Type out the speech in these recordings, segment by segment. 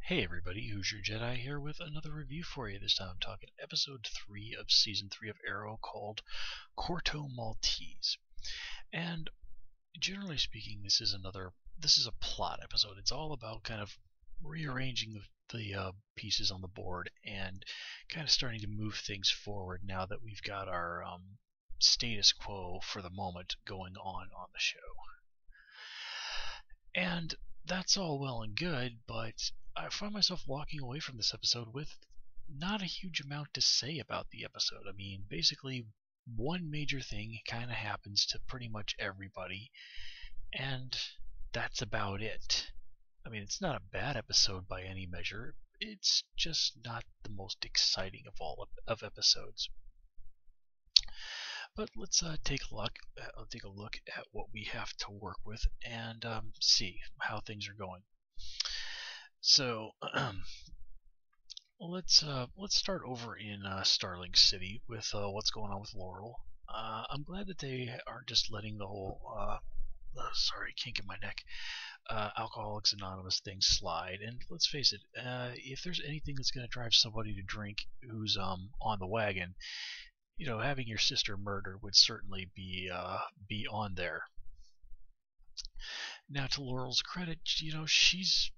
Hey everybody, Who's Your Jedi here with another review for you. This time I'm talking episode 3 of season 3 of Arrow called Corto Maltese. And generally speaking, this is a plot episode. It's all about kind of rearranging the pieces on the board and kind of starting to move things forward now that we've got our status quo for the moment going on the show. And that's all well and good, but I find myself walking away from this episode with not a huge amount to say about the episode. I mean, basically, one major thing kind of happens to pretty much everybody, and that's about it. I mean, it's not a bad episode by any measure. It's just not the most exciting of all of episodes. But let's take a look at what we have to work with and see how things are going. So let's start over in Starling City with what's going on with Laurel. I'm glad that they aren't just letting the whole sorry, kink in my neck, Alcoholics Anonymous thing slide. And let's face it, if there's anything that's going to drive somebody to drink who's on the wagon, having your sister murdered would certainly be on there. Now, to Laurel's credit, she's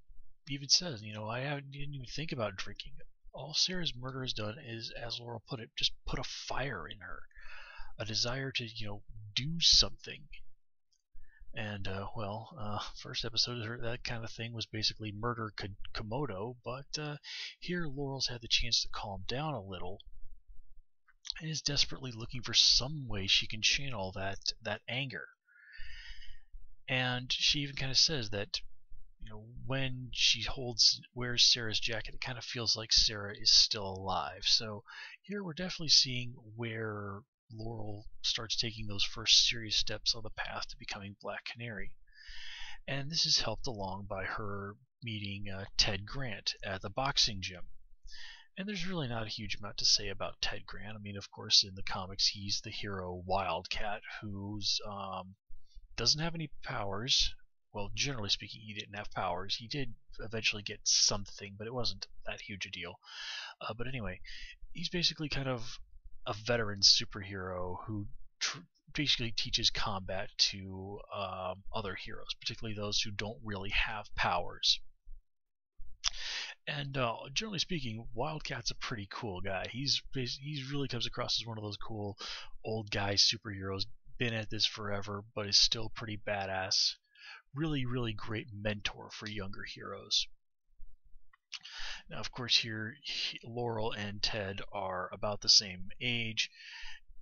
even says, didn't even think about drinking. All Sarah's murder has done is, as Laurel put it, just put a fire in her, a desire to, do something. And first episode, that kind of thing was basically murder Komodo, but here Laurel's had the chance to calm down a little and is desperately looking for some way she can channel that anger. And she even kind of says that, when she wears Sarah's jacket, it kind of feels like Sarah is still alive. So here we're definitely seeing where Laurel starts taking those first serious steps on the path to becoming Black Canary. And this is helped along by her meeting Ted Grant at the boxing gym. And there's really not a huge amount to say about Ted Grant. I mean, of course, in the comics, he's the hero Wildcat who's doesn't have any powers. Well, generally speaking, he didn't have powers. He did eventually get something, but it wasn't that huge a deal. But anyway, he's basically kind of a veteran superhero who basically teaches combat to other heroes, particularly those who don't really have powers. And generally speaking, Wildcat's a pretty cool guy. He's really comes across as one of those cool old guy superheroes. Been at this forever, but is still pretty badass. Really, really great mentor for younger heroes. Now, of course, here Laurel and Ted are about the same age,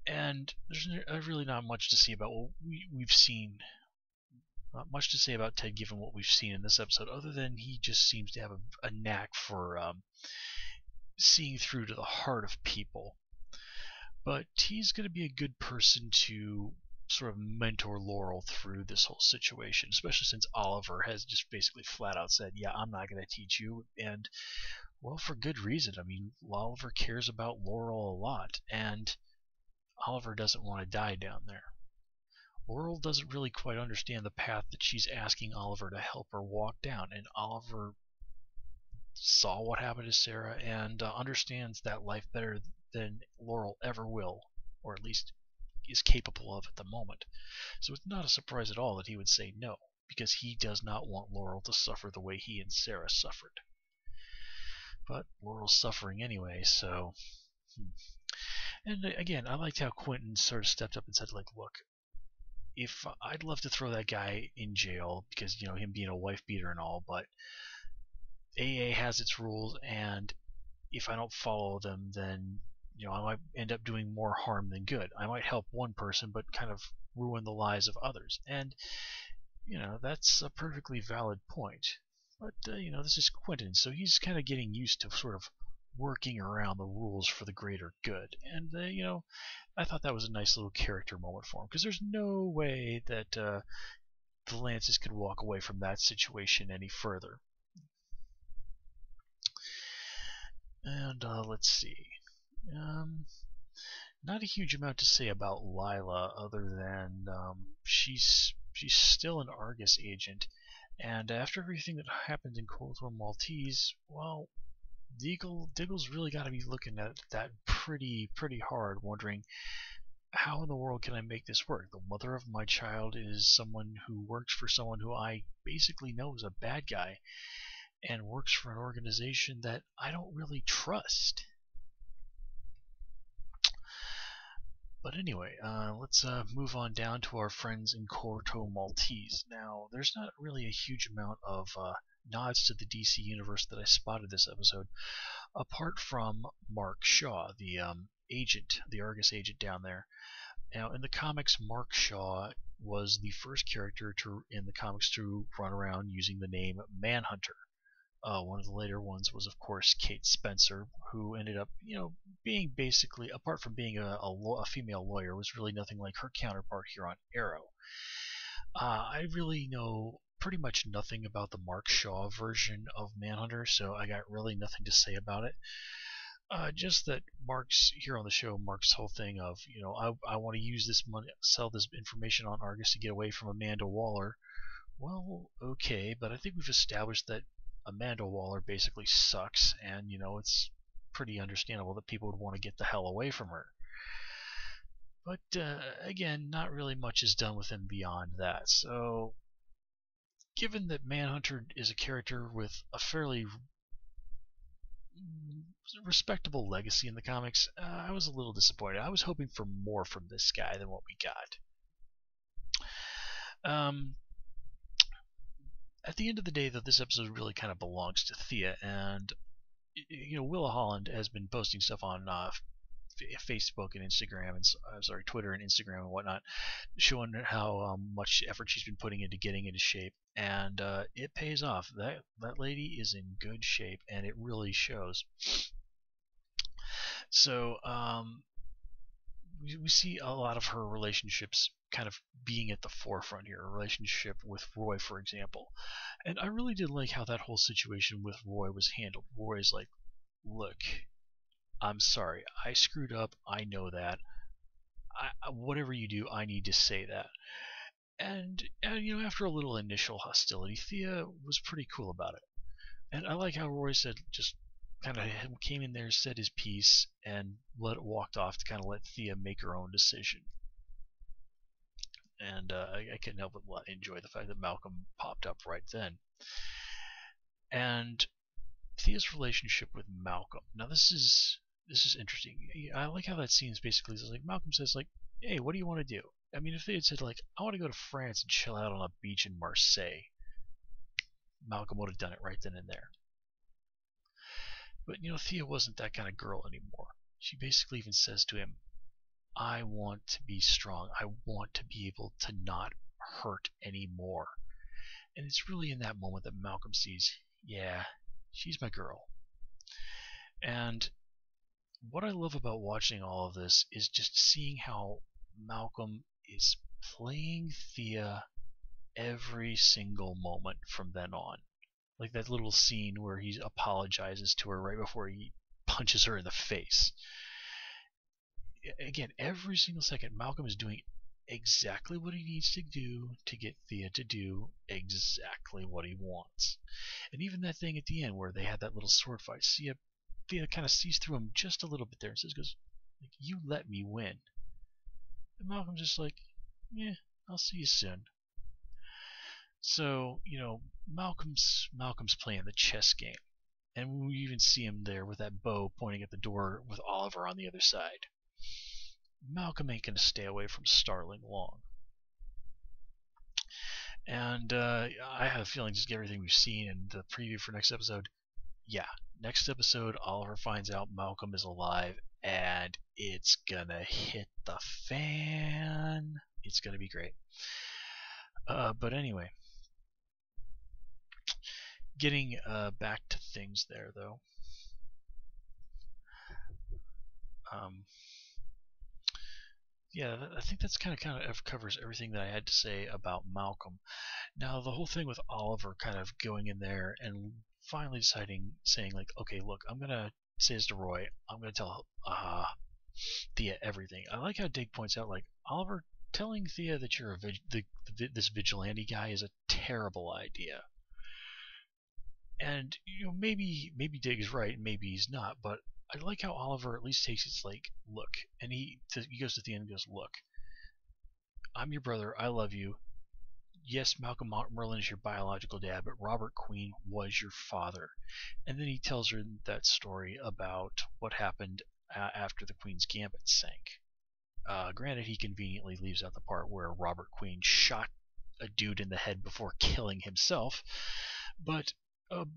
and there's really not much to see about what we've seen. Not much to say about Ted given what we've seen in this episode, other than he just seems to have a knack for seeing through to the heart of people. But he's going to be a good person to sort of mentor Laurel through this whole situation, especially since Oliver has just basically flat out said, yeah, I'm not going to teach you, and well, for good reason. I mean, Oliver cares about Laurel a lot, and Oliver doesn't want to die down there. Laurel doesn't really quite understand the path that she's asking Oliver to help her walk down, and Oliver saw what happened to Sarah and understands that life better than Laurel ever will, or at least is capable of at the moment. So it's not a surprise at all that he would say no, because he does not want Laurel to suffer the way he and Sarah suffered. But Laurel's suffering anyway, so... And again, I liked how Quentin sort of stepped up and said, like, look, if I'd love to throw that guy in jail because, him being a wife beater and all, but AA has its rules, and if I don't follow them, then I might end up doing more harm than good. I might help one person, but kind of ruin the lives of others. And, that's a perfectly valid point. But, this is Quentin, so he's kind of getting used to sort of working around the rules for the greater good. And, I thought that was a nice little character moment for him, because there's no way that the Lances could walk away from that situation any further. And let's see. Not a huge amount to say about Lyla, other than she's still an Argus agent, And after everything that happened in Corto Maltese, well, Diggle's really got to be looking at that pretty hard, wondering how in the world can I make this work? The mother of my child is someone who works for someone who I basically know is a bad guy and works for an organization that I don't really trust. But anyway, let's move on down to our friends in Corto Maltese. Now, there's not really a huge amount of nods to the DC universe that I spotted this episode, apart from Mark Shaw, the agent, the Argus agent down there. Now, in the comics, Mark Shaw was the first character in the comics to run around using the name Manhunter. One of the later ones was, of course, Kate Spencer, who ended up, being basically, apart from being a female lawyer, was really nothing like her counterpart here on Arrow. I really know pretty much nothing about the Mark Shaw version of Manhunter, so I got really nothing to say about it. Just that Mark's here on the show. Mark's whole thing of, I want to use this money, sell this information on Argus to get away from Amanda Waller. Well, okay, but I think we've established that Amanda Waller basically sucks, and it's pretty understandable that people would want to get the hell away from her. But again, not really much is done with him beyond that. So, given that Manhunter is a character with a fairly respectable legacy in the comics, I was a little disappointed. I was hoping for more from this guy than what we got. At the end of the day, though, this episode really kind of belongs to Thea, and Willa Holland has been posting stuff on Facebook and Instagram, and Twitter and Instagram and whatnot, showing how much effort she's been putting into getting into shape, and it pays off. That lady is in good shape, and it really shows. So we see a lot of her relationships kind of being at the forefront here. A relationship with Roy, for example. And I really did like how that whole situation with Roy was handled. Roy's like, look, I'm sorry. I screwed up. I know that. Whatever you do, I need to say that. And after a little initial hostility, Thea was pretty cool about it. And I like how Roy said, just kind of came in there, said his piece, and walked off to kind of let Thea make her own decision. And I couldn't help but enjoy the fact that Malcolm popped up right then. And Thea's relationship with Malcolm. Now this is interesting. I like how that scene is basically like Malcolm says like, "Hey, what do you want to do?" I mean, if they had said like, "I want to go to France and chill out on a beach in Marseille," Malcolm would have done it right then and there. But Thea wasn't that kind of girl anymore. She basically even says to him, I want to be strong. I want to be able to not hurt anymore. And it's really in that moment that Malcolm sees, yeah, she's my girl. And what I love about watching all of this is just seeing how Malcolm is playing Thea every single moment from then on. Like that little scene where he apologizes to her right before he punches her in the face. Again, every single second, Malcolm is doing exactly what he needs to do to get Thea to do exactly what he wants. And even that thing at the end where they had that little sword fight, Thea kind of sees through him just a little bit there and goes, you let me win. And Malcolm's just like, yeah, I'll see you soon. So, Malcolm's playing the chess game. And we even see him there with that bow pointing at the door with Oliver on the other side. Malcolm ain't going to stay away from Starling long. And I have a feeling, just everything we've seen in the preview for next episode, yeah, next episode Oliver finds out Malcolm is alive, and it's going to hit the fan. It's going to be great. But anyway, getting back to things there, though. Yeah, I think that's kind of covers everything that I had to say about Malcolm. Now, the whole thing with Oliver kind of going in there and finally saying like, okay, look, I'm gonna say this to Roy. I'm gonna tell Thea everything. I like how Dig points out like Oliver telling Thea that you're this vigilante guy is a terrible idea. And maybe Dig's right, maybe he's not, but I like how Oliver at least takes his look, and he goes to Thea and goes, look, I'm your brother, I love you. Yes, Malcolm Merlin is your biological dad, but Robert Queen was your father. And then he tells her that story about what happened after the Queen's Gambit sank. Granted, he conveniently leaves out the part where Robert Queen shot a dude in the head before killing himself. But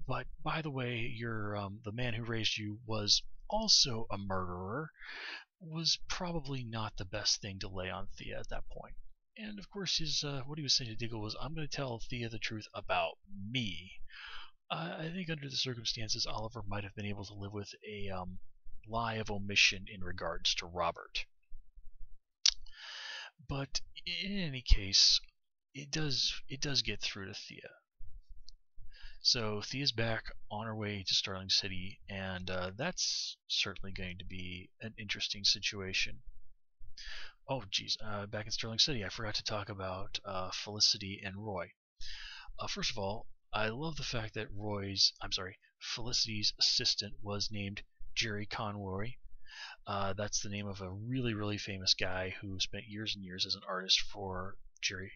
by the way, the man who raised you was also a murderer. Was probably not the best thing to lay on Thea at that point. And of course, what he was saying to Diggle was, "I'm going to tell Thea the truth about me." I think under the circumstances, Oliver might have been able to live with a lie of omission in regards to Robert. But in any case, it does get through to Thea. So Thea's back on her way to Starling City, and that's certainly going to be an interesting situation. Oh, geez, back in Starling City, I forgot to talk about Felicity and Roy. First of all, I love the fact that Felicity's assistant was named Jerry Conroy. That's the name of a really, really famous guy who spent years and years as an artist for Jerry.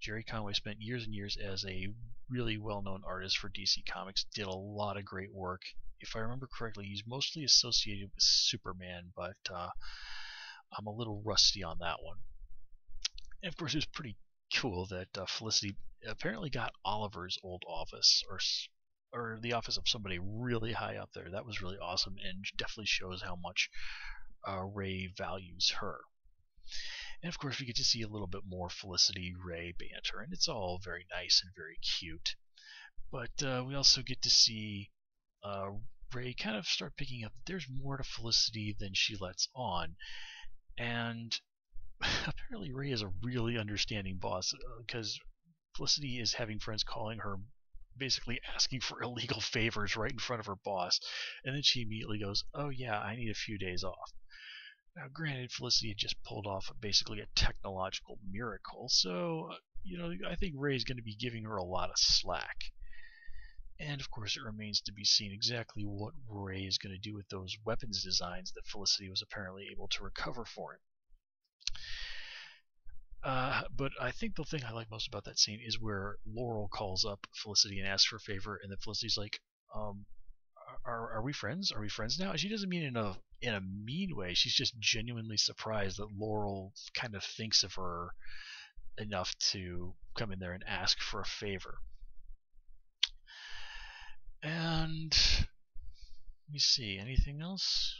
Jerry Conway spent years and years as a really well-known artist for DC Comics, did a lot of great work. If I remember correctly, he's mostly associated with Superman, but I'm a little rusty on that one. And of course, it was pretty cool that Felicity apparently got Oliver's old office, or the office of somebody really high up there. That was really awesome, and definitely shows how much Ray values her. And of course, we get to see a little bit more Felicity-Ray banter, and it's all very nice and very cute. But we also get to see Ray kind of start picking up that there's more to Felicity than she lets on. And apparently Ray is a really understanding boss, because Felicity is having friends calling her basically asking for illegal favors right in front of her boss, and then she immediately goes, "Oh yeah, I need a few days off." Now granted, Felicity had just pulled off basically a technological miracle, so I think Ray is going to be giving her a lot of slack. And of course, it remains to be seen exactly what Ray is going to do with those weapons designs that Felicity was apparently able to recover for him. But I think the thing I like most about that scene is where Laurel calls up Felicity and asks for a favor, and then Felicity's like, "Are we friends? Are we friends now?" And she doesn't mean in a mean way. She's just genuinely surprised that Laurel kind of thinks of her enough to come in there and ask for a favor. And let me see, anything else?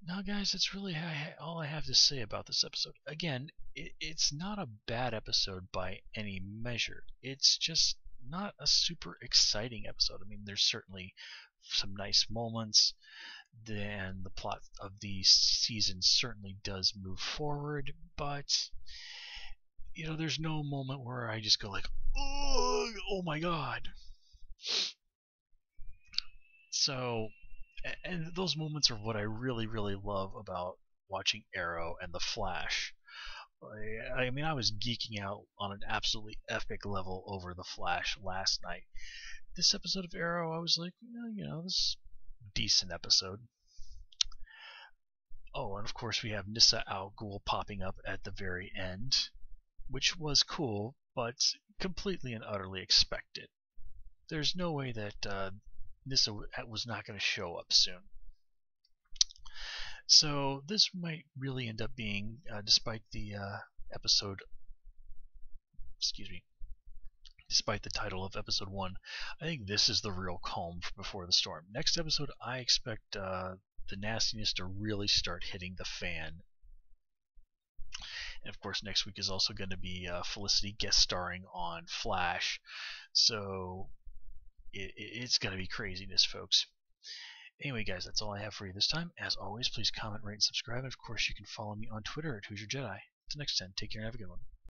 Now, guys, that's really all I have to say about this episode. Again, it's not a bad episode by any measure. It's just not a super exciting episode. I mean, there's certainly some nice moments, and the plot of the season certainly does move forward, but there's no moment where I just go like, oh my god. So, and those moments are what I really, really love about watching Arrow and The Flash. I mean, I was geeking out on an absolutely epic level over The Flash last night. This episode of Arrow, I was like, this is a decent episode. Oh, and of course we have Nyssa Al Ghul popping up at the very end, which was cool, but completely and utterly expected. There's no way that Nyssa was not going to show up soon. So this might really end up being, despite the despite the title of episode 1, I think this is the real calm before the storm. Next episode, I expect the nastiness to really start hitting the fan. And of course, next week is also going to be Felicity guest starring on Flash. So it's going to be craziness, folks. Anyway, guys, that's all I have for you this time. As always, please comment, rate, and subscribe. And of course, you can follow me on Twitter at Who's Your Jedi. Until next time, take care and have a good one.